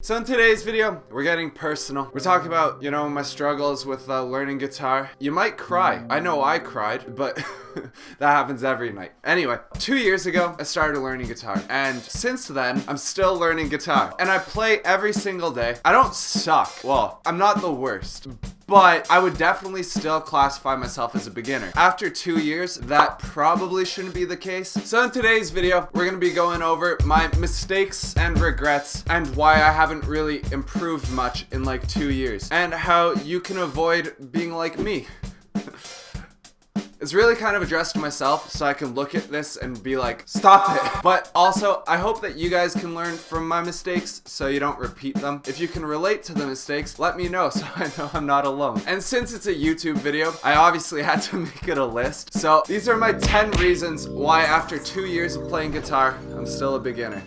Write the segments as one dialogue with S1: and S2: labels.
S1: So in today's video, we're getting personal. We're talking about, my struggles with learning guitar. You might cry. I know I cried, but that happens every night. Anyway, 2 years ago, I started learning guitar. And since then, I'm still learning guitar. And I play every single day. I don't suck. Well, I'm not the worst. But I would definitely still classify myself as a beginner. After 2 years, that probably shouldn't be the case. So in today's video, we're gonna be going over my mistakes and regrets and why I haven't really improved much in like 2 years and how you can avoid being like me. It's really kind of addressed to myself so I can look at this and be like, stop it. But also, I hope that you guys can learn from my mistakes so you don't repeat them. If you can relate to the mistakes, let me know so I know I'm not alone. And since it's a YouTube video, I obviously had to make it a list. So these are my 10 reasons why after 2 years of playing guitar, I'm still a beginner.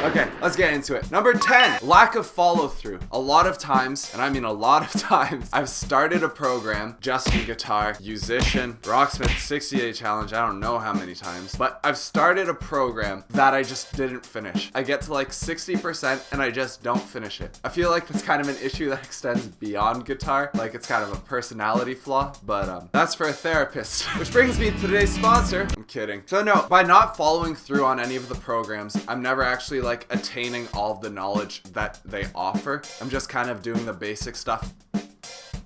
S1: Okay, let's get into it. Number 10, lack of follow through. A lot of times, and I mean a lot of times, I've started a program, just in guitar, musician, Rocksmith 60-day challenge, I don't know how many times, but I've started a program that I just didn't finish. I get to like 60% and I just don't finish it. I feel like that's kind of an issue that extends beyond guitar, like it's kind of a personality flaw, but that's for a therapist. Which brings me to today's sponsor. I'm kidding. So no, by not following through on any of the programs, I'm never actually like attaining all of the knowledge that they offer. I'm just kind of doing the basic stuff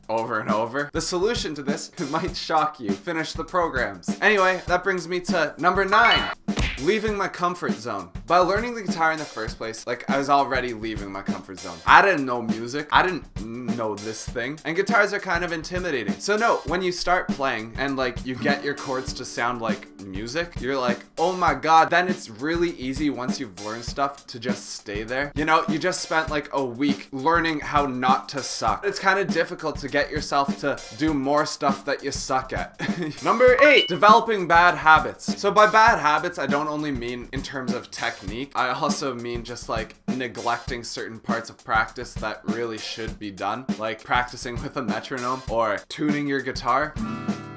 S1: over and over. The solution to this might shock you. Finish the programs. Anyway, that brings me to number 9. Leaving my comfort zone. By learning the guitar in the first place, like I was already leaving my comfort zone. I didn't know music. I didn't know this thing. And guitars are kind of intimidating. So no, when you start playing and like you get your chords to sound like music, you're like, oh my god. Then it's really easy once you've learned stuff to just stay there. You just spent like a week learning how not to suck. It's kind of difficult to get yourself to do more stuff that you suck at. Number 8, developing bad habits. So by bad habits, I don't only mean in terms of technique. I also mean just like neglecting certain parts of practice that really should be done, like practicing with a metronome or tuning your guitar.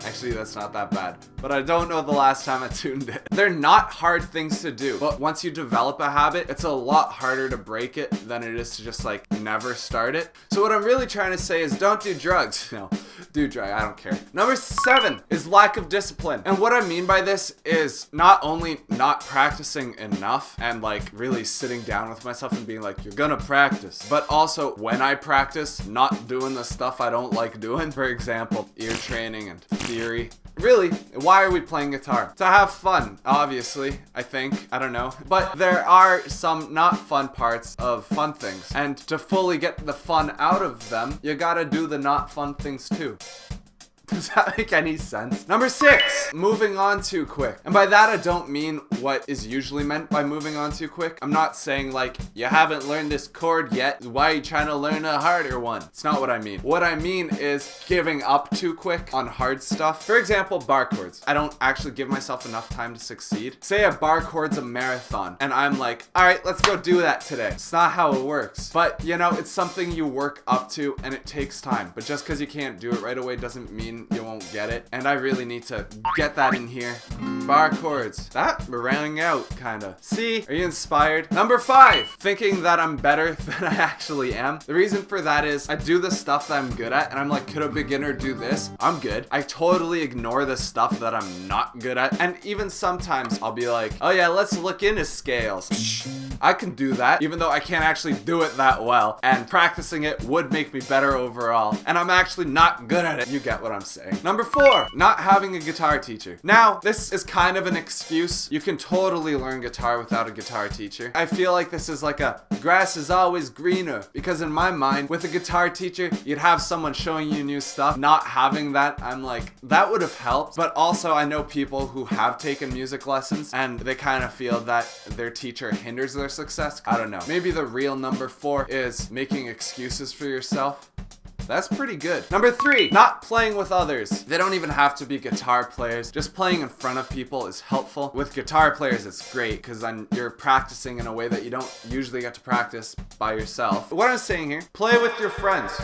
S1: Actually, that's not that bad, but I don't know the last time I tuned it. They're not hard things to do, but once you develop a habit, it's a lot harder to break it than it is to just like never start it. So what I'm really trying to say is don't do drugs. No, do drugs, I don't care. Number 7 is lack of discipline. And what I mean by this is not only not practicing enough and like really sitting down with myself and being like, you're gonna practice, but also when I practice, not doing the stuff I don't like doing. For example, ear training and theory. Really, why are we playing guitar? To have fun, obviously, I think. I don't know. But there are some not fun parts of fun things. And to fully get the fun out of them, you gotta do the not fun things too. Does that make any sense? Number 6, moving on too quick. And by that, I don't mean what is usually meant by moving on too quick. I'm not saying like, you haven't learned this chord yet, why are you trying to learn a harder one? It's not what I mean. What I mean is giving up too quick on hard stuff. For example, bar chords. I don't actually give myself enough time to succeed. Say a bar chord's a marathon, and I'm like, all right, let's go do that today. It's not how it works. But it's something you work up to, and it takes time. But just because you can't do it right away doesn't mean you won't get it, and I really need to get that in here. Bar chords. That we're rounding out, kinda. See? Are you inspired? Number 5, thinking that I'm better than I actually am. The reason for that is I do the stuff that I'm good at, and I'm like, could a beginner do this? I'm good. I totally ignore the stuff that I'm not good at, and even sometimes I'll be like, oh yeah, let's look into scales. I can do that, even though I can't actually do it that well, and practicing it would make me better overall, and I'm actually not good at it. You get what I'm saying. Number 4, not having a guitar teacher. Now, this is kind of an excuse. You can totally learn guitar without a guitar teacher. I feel like this is like a grass is always greener, because in my mind, with a guitar teacher, you'd have someone showing you new stuff. Not having that, I'm like, that would have helped. But also, I know people who have taken music lessons and they kind of feel that their teacher hinders their success. I don't know. Maybe the real number 4 is making excuses for yourself. That's pretty good. Number 3, not playing with others. They don't even have to be guitar players. Just playing in front of people is helpful. With guitar players, it's great because then you're practicing in a way that you don't usually get to practice by yourself. What I'm saying here, play with your friends.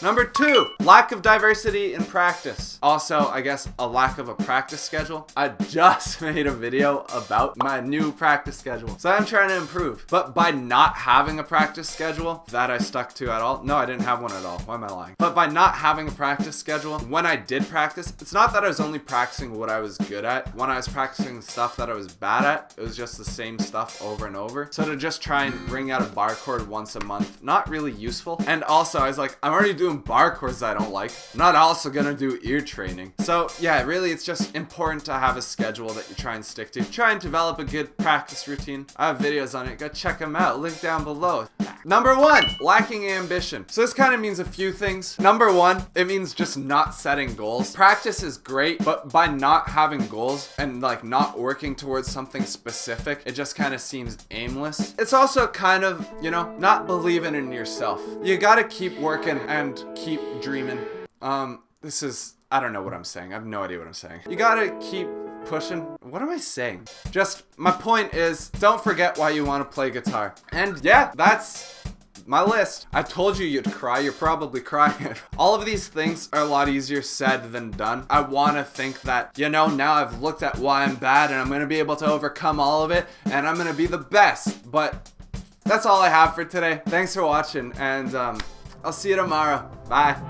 S1: Number 2, lack of diversity in practice. Also, I guess a lack of a practice schedule. I just made a video about my new practice schedule, so I'm trying to improve. But by not having a practice schedule that I stuck to at all, no, I didn't have one at all. Why am I lying? But by not having a practice schedule, when I did practice, it's not that I was only practicing what I was good at. When I was practicing stuff that I was bad at, it was just the same stuff over and over. So to just try and bring out a bar chord once a month, not really useful. And also, I was like, I'm already doing bar chords that I don't like. I'm not also gonna do ear training. So yeah, really, it's just important to have a schedule that you try and stick to. Try and develop a good practice routine. I have videos on it. Go check them out. Link down below. Number 1, lacking ambition. So this kind of means a few things. Number 1, it means just not setting goals. Practice is great, but by not having goals and like not working towards something specific, it just kind of seems aimless. It's also kind of, you know, not believing in yourself. You gotta keep working and keep dreaming. I don't know what I'm saying. I have no idea what I'm saying. You gotta keep pushing. What am I saying? Just, my point is, don't forget why you want to play guitar. And yeah, that's my list. I told you you'd cry. You're probably crying. All of these things are a lot easier said than done. I want to think that, you know, now I've looked at why I'm bad and I'm going to be able to overcome all of it and I'm going to be the best. But that's all I have for today. Thanks for watching, and I'll see you tomorrow. Bye.